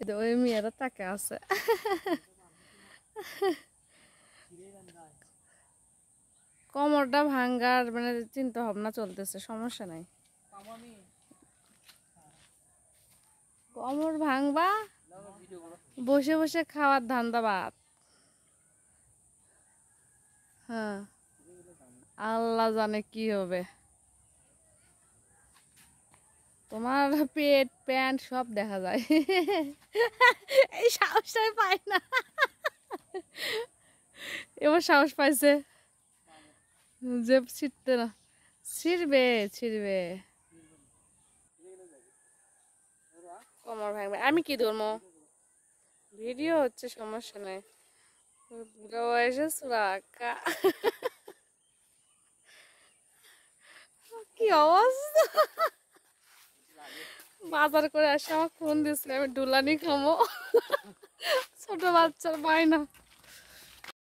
ওই মেয়েরা তাকে আছে কোমরটা ভাঙ্গার মানে চিন্তা ভাবনা চলতেছে, সমস্যা নাই। কোমর ভাঙবা, বসে বসে খাওয়ার ধান্দাবাদ। হ্যাঁ, আল্লাহ জানে কি হবে। তোমার পেট প্যান্ট সব দেখা যায় এই সাহসটাই পাই না। এবার সাহস পাইছে যে ছিটতে না, ছিড়বে ছিড়বে। কোমর ভাঙবে, আমি কি ধরবো? ভিডিও হচ্ছে, সমস্যা নাই। বুড়ো বয়সে সুরাকা কি অবস্থা! বাজার করে আসে আমার ফোন দিচ্ছে, আমি ডুলানি খামো। ছোট বাচ্চার বায়না।